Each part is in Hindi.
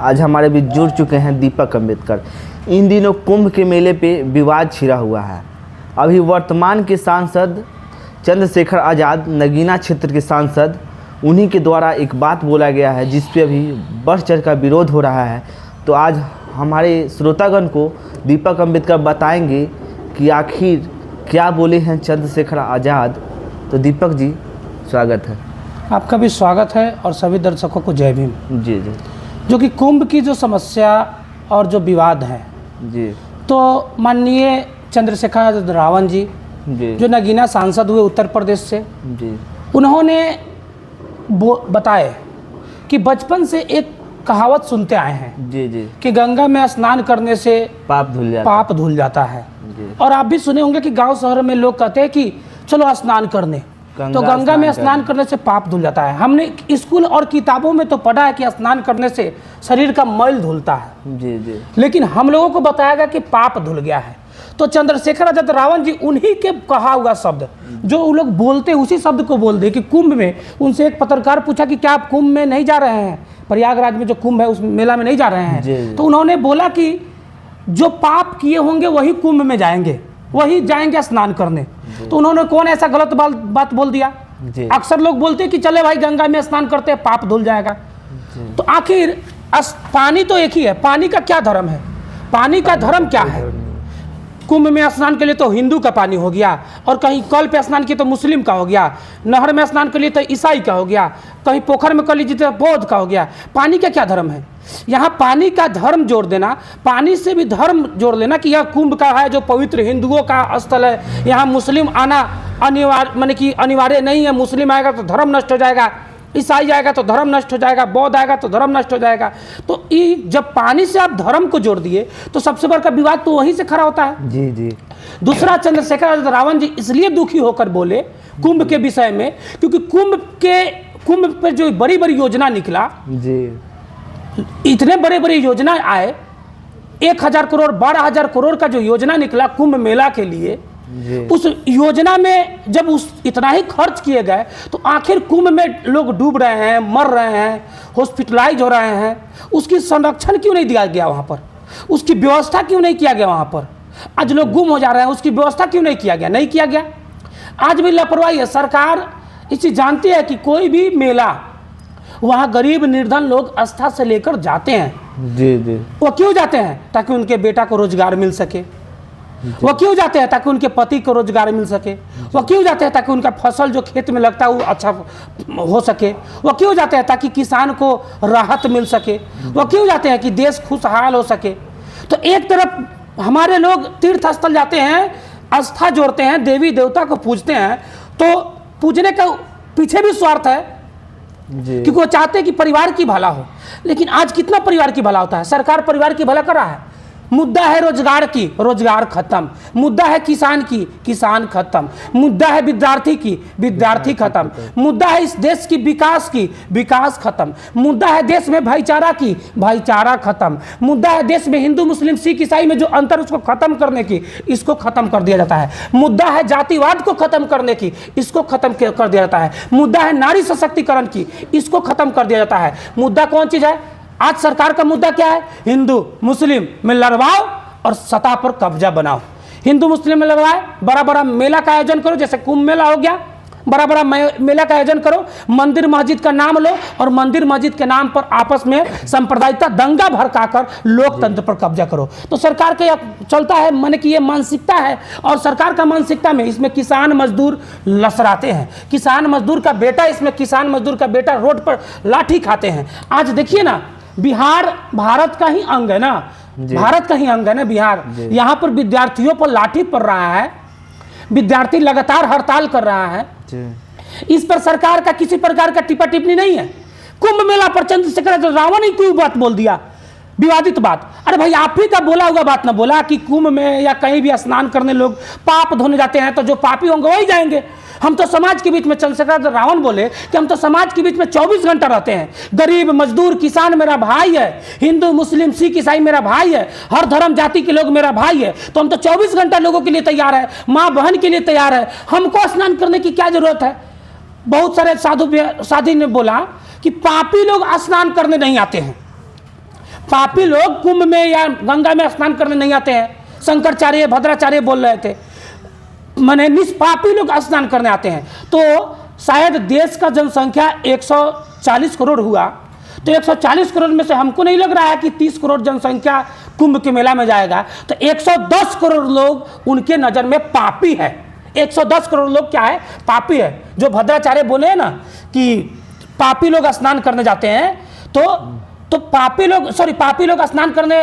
आज हमारे बीच जुड़ चुके हैं दीपक अम्बेडकर। इन दिनों कुंभ के मेले पे विवाद छिड़ा हुआ है। अभी वर्तमान के सांसद चंद्रशेखर आज़ाद, नगीना क्षेत्र के सांसद, उन्हीं के द्वारा एक बात बोला गया है जिस पे अभी बढ़ चढ़ का विरोध हो रहा है। तो आज हमारे श्रोतागण को दीपक अम्बेडकर बताएंगे कि आखिर क्या बोले हैं चंद्रशेखर आज़ाद। तो दीपक जी, स्वागत है। आपका भी स्वागत है और सभी दर्शकों को जय भीम। जी जी। जो कि कुंभ की जो समस्या और जो विवाद है जी, तो माननीय चंद्रशेखर रावण जी जो नगीना सांसद हुए उत्तर प्रदेश से, जी, उन्होंने बताए कि बचपन से एक कहावत सुनते आए हैं जी, जी, कि गंगा में स्नान करने से पाप धुल जाता है। जी। और आप भी सुने होंगे कि गांव शहर में लोग कहते हैं कि चलो स्नान करने, तो गंगा में स्नान करने से पाप धुल जाता है। हमने स्कूल और किताबों में तो पढ़ा है कि स्नान करने से शरीर का मैल धुलता है, जी जी, लेकिन हम लोगों को बताया गया कि पाप धुल गया है। तो चंद्रशेखर आजाद रावण जी उन्हीं के कहा हुआ शब्द जो वो लोग बोलते उसी शब्द को बोल दे कि कुंभ में। उनसे एक पत्रकार पूछा कि क्या आप कुंभ में नहीं जा रहे हैं, प्रयागराज में जो कुंभ है उस मेला में नहीं जा रहे हैं? तो उन्होंने बोला कि जो पाप किए होंगे वही कुंभ में जाएंगे, वही जाएंगे स्नान करने। तो उन्होंने कौन ऐसा गलत बात बोल दिया? अक्सर लोग बोलते हैं कि चले भाई गंगा में स्नान करते हैं, पाप धुल जाएगा। तो आखिर पानी तो एक ही है, पानी का क्या धर्म है? पानी का धर्म क्या है? कुंभ में स्नान के लिए तो हिंदू का पानी हो गया, और कहीं कल पे स्नान किया तो मुस्लिम का हो गया, नहर में स्नान के लिए तो ईसाई का हो गया, कहीं पोखर में कर लीजिए तो बौद्ध का हो गया। पानी का क्या धर्म है? यहाँ पानी का धर्म जोड़ देना, पानी से भी धर्म जोड़ लेना कि यह कुंभ का है जो पवित्र हिंदुओं का स्थल है, यहाँ मुस्लिम आना अनिवार्य माने कि अनिवार्य नहीं है। मुस्लिम आएगा तो धर्म नष्ट हो जाएगा, ईसाई आएगा तो धर्म नष्ट हो जाएगा, बौद्ध आएगा तो धर्म नष्ट हो जाएगा। तो जब पानी से आप धर्म को जोड़ दिए तो सबसे बड़ा विवाद तो वहीं से खड़ा होता है। जी जी। दूसरा, चंद्रशेखर रावण जी इसलिए दुखी होकर बोले कुंभ के विषय में क्योंकि कुंभ पर जो बड़ी बड़ी योजना निकला जी, इतने बड़े बड़े योजना आए, 1000 करोड़ 12,000 करोड़ का जो योजना निकला कुंभ मेला के लिए, उस योजना में जब इतना ही खर्च किए गए तो आखिर कुंभ में लोग डूब रहे हैं, मर रहे हैं, हॉस्पिटलाइज हो रहे हैं, उसकी संरक्षण क्यों नहीं दिया गया वहाँ पर? उसकी व्यवस्था क्यों नहीं किया गया वहाँ पर? आज लोग गुम हो जा रहे हैं, उसकी व्यवस्था क्यों नहीं किया गया? नहीं किया गया। आज भी लापरवाही है। सरकार इस चीज़ जानती है कि कोई भी मेला वहाँ गरीब निर्धन लोग आस्था से लेकर जाते हैं। जी जी। वो क्यों जाते हैं? ताकि उनके बेटा को रोजगार मिल सके। वो क्यों जाते हैं? ताकि उनके पति को रोजगार मिल सके। वो क्यों जाते हैं? ताकि उनका फसल जो खेत में लगता है वो अच्छा हो सके। वो क्यों जाते हैं? ताकि किसान को राहत मिल सके। वो क्यों जाते हैं? कि देश खुशहाल हो सके। तो एक तरफ हमारे लोग तीर्थ स्थल जाते हैं, आस्था जोड़ते हैं, देवी देवता को पूजते हैं, तो पूजने का पीछे भी स्वार्थ है क्योंकि वो चाहते हैं कि परिवार की भला हो। लेकिन आज कितना परिवार की भला होता है? सरकार परिवार की भला कर रहा है। मुद्दा है रोजगार की, रोजगार खत्म। मुद्दा है किसान की, किसान खत्म। मुद्दा है विद्यार्थी की, विद्यार्थी खत्म। मुद्दा है इस देश की विकास की, विकास खत्म। मुद्दा है देश में भाईचारा की, भाईचारा खत्म। मुद्दा है देश में हिंदू मुस्लिम सिख ईसाई में जो अंतर उसको खत्म करने की, इसको खत्म कर दिया जाता है। मुद्दा है जातिवाद को खत्म करने की, इसको खत्म कर दिया जाता है। मुद्दा है नारी सशक्तिकरण की, इसको खत्म कर दिया जाता है। मुद्दा कौन चीज है? आज सरकार का मुद्दा क्या है? हिंदू मुस्लिम में लड़वाओ और सत्ता पर कब्जा बनाओ। हिंदू मुस्लिम में लड़वाए, बड़ा बड़ा मेला का आयोजन करो, जैसे कुंभ मेला हो गया, बड़ा बड़ा मेला का आयोजन करो, मंदिर मस्जिद का नाम लो और मंदिर मस्जिद के नाम पर आपस में सांप्रदायिकता दंगा भड़काकर लोकतंत्र पर कब्जा करो। तो सरकार का चलता है माने कि ये मानसिकता है, और सरकार का मानसिकता में इसमें किसान मजदूर लसराते हैं। किसान मजदूर का बेटा, इसमें किसान मजदूर का बेटा रोड पर लाठी खाते हैं। आज देखिए ना, बिहार भारत का ही अंग है ना, भारत का ही अंग है ना बिहार। यहाँ पर विद्यार्थियों पर लाठी पड़ रहा है, विद्यार्थी लगातार हड़ताल कर रहा है। इस पर सरकार का किसी प्रकार का टिप्पा टिप्पणी नहीं है। कुंभ मेला पर चंद्रशेखर रावण ही कोई बात बोल दिया, विवादित बात। अरे भाई, आप ही का बोला हुआ बात ना बोला कि कुंभ में या कहीं भी स्नान करने लोग पाप धोने जाते हैं, तो जो पापी होंगे वही जाएंगे। हम तो समाज के बीच में, चंद्रशेखर रावण बोले कि हम तो समाज के बीच में 24 घंटा रहते हैं। गरीब मजदूर किसान मेरा भाई है, हिंदू मुस्लिम सिख ईसाई मेरा भाई है, हर धर्म जाति के लोग मेरा भाई है। तो हम तो 24 घंटा लोगों के लिए तैयार है, माँ बहन के लिए तैयार है। हमको स्नान करने की क्या जरूरत है? बहुत सारे साधु ने बोला कि पापी लोग स्नान करने नहीं आते हैं। पापी लोग कुंभ में या गंगा में स्नान करने नहीं आते हैं। शंकराचार्य भद्राचार्य बोल रहे थे, माने निष्पापी लोग स्नान करने आते हैं। तो शायद देश का जनसंख्या 140 करोड़ हुआ, तो 140 करोड़ में से हमको नहीं लग रहा है कि 30 करोड़ जनसंख्या कुंभ के मेला में जाएगा। तो 110 करोड़ लोग उनके नज़र में पापी है। 110 करोड़ लोग क्या है? पापी है। जो भद्राचार्य बोले हैं ना कि पापी लोग स्नान करने जाते हैं, तो पापी लोग स्नान करने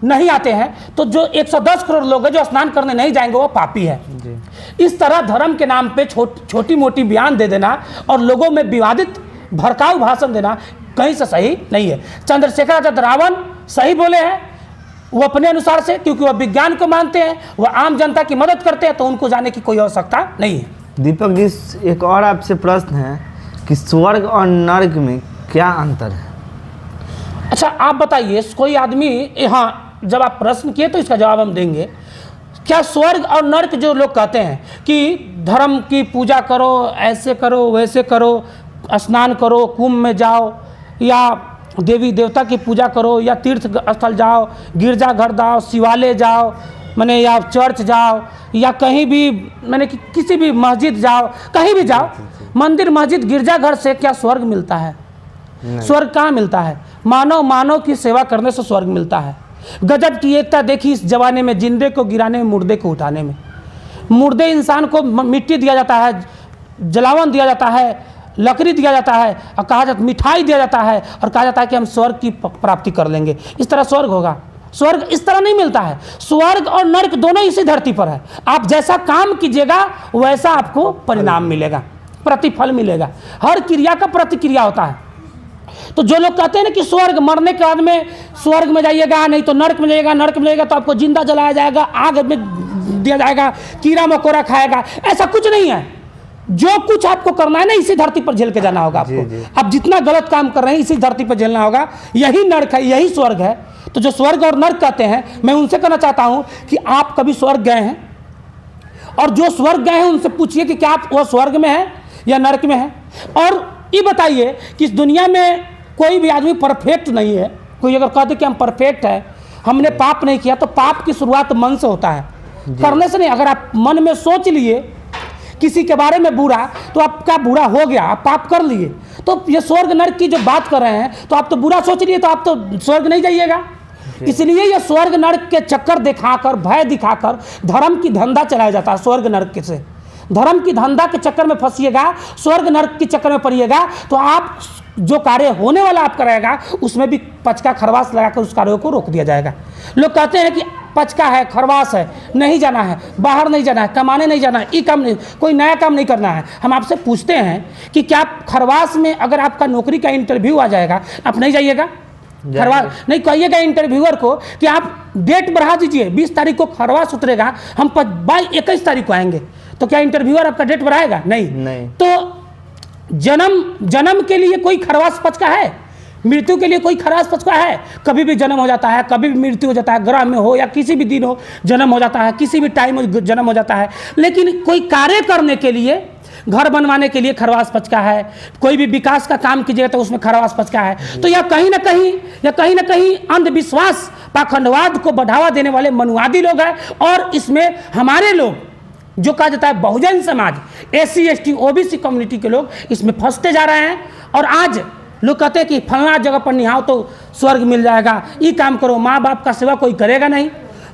नहीं आते हैं, तो जो 110 करोड़ लोग हैं जो स्नान करने नहीं जाएंगे वो पापी है। इस तरह धर्म के नाम पे छोटी मोटी बयान दे देना और लोगों में विवादित भड़काऊ भाषण देना कहीं से सही नहीं है। चंद्रशेखर आजाद रावण सही बोले हैं, वो अपने अनुसार से, क्योंकि वह विज्ञान को मानते हैं, वह आम जनता की मदद करते हैं, तो उनको जाने की कोई आवश्यकता नहीं है। दीपक जी, एक और आपसे प्रश्न है कि स्वर्ग और नर्क में क्या अंतर है? अच्छा, आप बताइए, कोई आदमी, हाँ, जब आप प्रश्न किए तो इसका जवाब हम देंगे। क्या स्वर्ग और नर्क जो लोग कहते हैं कि धर्म की पूजा करो, ऐसे करो, वैसे करो, स्नान करो, कुंभ में जाओ, या देवी देवता की पूजा करो, या तीर्थ स्थल जाओ, गिरजा घर जाओ, शिवालय जाओ, माने या चर्च जाओ, या कहीं भी माने कि किसी भी मस्जिद जाओ, कहीं भी जाओ, मंदिर मस्जिद गिरजाघर से क्या स्वर्ग मिलता है? स्वर्ग कहाँ मिलता है? मानव की सेवा करने से स्वर्ग मिलता है। गजब की एकता देखी इस जमाने में, जिंदे को गिराने में, मुर्दे को उठाने में। मुर्दे इंसान को मिट्टी दिया जाता है, जलावन दिया जाता है, लकड़ी दिया जाता है, और कहा जाता मिठाई दिया जाता है, और कहा जाता है कि हम स्वर्ग की प्राप्ति कर लेंगे। इस तरह स्वर्ग होगा? स्वर्ग इस तरह नहीं मिलता है। स्वर्ग और नर्क दोनों इसी धरती पर है। आप जैसा काम कीजिएगा वैसा आपको परिणाम मिलेगा, प्रतिफल मिलेगा। हर क्रिया का प्रतिक्रिया होता है। तो जो लोग कहते हैं ना कि स्वर्ग, मरने के बाद में स्वर्ग में जाइएगा, नहीं तो नर्क में जाइएगा, नर्क में जाइएगा तो आपको जिंदा जलाया जाएगा, आग में दिया जाएगा, कीड़ा मकोड़ा खाएगा, ऐसा कुछ नहीं है। जो कुछ आपको करना है ना, इसी धरती पर झेल के जाना होगा आपको। आप जितना गलत काम कर रहे हैं इसी धरती पर झेलना होगा। यही नर्क है, यही स्वर्ग है। तो जो स्वर्ग और नर्क कहते हैं, मैं उनसे कहना चाहता हूं कि आप कभी स्वर्ग गए हैं? और जो स्वर्ग गए हैं उनसे पूछिए कि क्या आप वो स्वर्ग में है या नर्क में है। और ये बताइए कि इस दुनिया में कोई भी आदमी परफेक्ट नहीं है। कोई अगर कह दे कि हम परफेक्ट है, हमने पाप नहीं किया, तो पाप की शुरुआत मन से होता है, करने से नहीं। अगर आप मन में सोच लिए किसी के बारे में बुरा, तो आपका बुरा हो गया, आप पाप कर लिए। तो ये स्वर्ग नर्क की जो बात कर रहे हैं, तो आप तो बुरा सोच लिए, तो आप तो स्वर्ग नहीं जाइएगा। इसलिए ये स्वर्ग नर्क के चक्कर दिखाकर, भय दिखाकर धर्म की धंधा चलाया जाता है। स्वर्ग नर्क से धर्म की धंधा के चक्कर में फंसिएगा, स्वर्ग नर्क के चक्कर में पड़िएगा, तो आप जो कार्य होने वाला आप करेगा उसमें भी पचका खरवास लगाकर उस कार्यों को रोक दिया जाएगा। लोग कहते हैं कि पचका है, खरवास है, नहीं जाना है, बाहर नहीं जाना है, कमाने नहीं जाना है, ये काम नहीं, कोई नया काम नहीं करना है। हम आपसे पूछते हैं कि क्या खरवास में अगर आपका नौकरी का इंटरव्यू आ जाएगा, आप नहीं जाइएगा? खरवास नहीं कहिएगा इंटरव्यूअर को कि आप डेट बढ़ा दीजिए, 20 तारीख को खरवास उतरेगा, हम 21 तारीख को आएंगे। तो क्या इंटरव्यूअर आपका डेट बढ़ाएगा? नहीं। तो जन्म के लिए कोई खरवास पचका है? मृत्यु के लिए कोई खरवास पचका है? कभी भी जन्म हो जाता है, कभी भी मृत्यु हो जाता है, ग्रह में हो या किसी भी दिन हो जन्म हो जाता है, किसी भी टाइम जन्म हो जाता है। लेकिन कोई कार्य करने के लिए, घर बनवाने के लिए खरवास पचका है, कोई भी विकास का काम कीजिएगा तो उसमें खरवास पचका है। तो यह कहीं ना कहीं अंधविश्वास, पाखंडवाद को बढ़ावा देने वाले मनुवादी लोग हैं। और इसमें हमारे लोग, जो कहा जाता है Bahujan Samaj, SC ST OBC community के लोग इसमें फंसते जा रहे हैं। और आज लोग कहते हैं कि फलना जगह पर निहाओ तो स्वर्ग मिल जाएगा, ये काम करो। माँ बाप का सेवा कोई करेगा नहीं।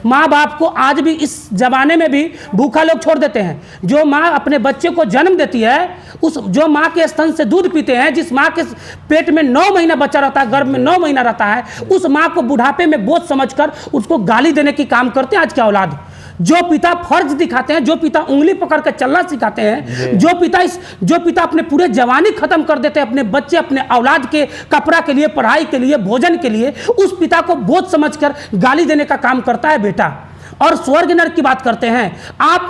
माँ बाप को आज भी इस जमाने में भी भूखा लोग छोड़ देते हैं। जो माँ अपने बच्चे को जन्म देती है, जो माँ के स्तन से दूध पीते हैं, जिस माँ के पेट में 9 महीना बच्चा रहता है, गर्भ में 9 महीना रहता है, उस माँ को बुढ़ापे में बोझ समझकर उसको गाली देने की काम करते हैं आज के औलाद। जो पिता फर्ज दिखाते हैं, जो पिता उंगली पकड़ कर चलना सिखाते हैं, जो पिता अपने पूरे जवानी खत्म कर देते हैं अपने बच्चे, अपने औलाद के कपड़ा के लिए, पढ़ाई के लिए, भोजन के लिए, उस पिता को बोझ समझकर गाली देने का काम करता है बेटा। और स्वर्ग नर्क की बात करते हैं आप,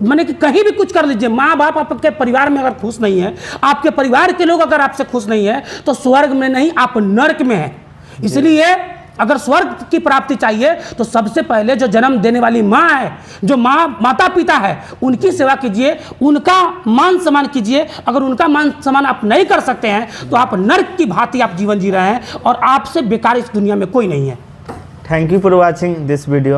माने कि कहीं भी कुछ कर लीजिए, माँ बाप आपके परिवार में अगर खुश नहीं है, आपके परिवार के लोग अगर आपसे खुश नहीं है, तो स्वर्ग में नहीं, आप नर्क में हैं। इसलिए अगर स्वर्ग की प्राप्ति चाहिए तो सबसे पहले जो जन्म देने वाली माँ है, जो माता पिता है, उनकी सेवा कीजिए, उनका मान सम्मान कीजिए। अगर उनका मान सम्मान आप नहीं कर सकते हैं तो आप नर्क की भांति आप जीवन जी रहे हैं और आपसे बेकार इस दुनिया में कोई नहीं है। Thank you for watching this video.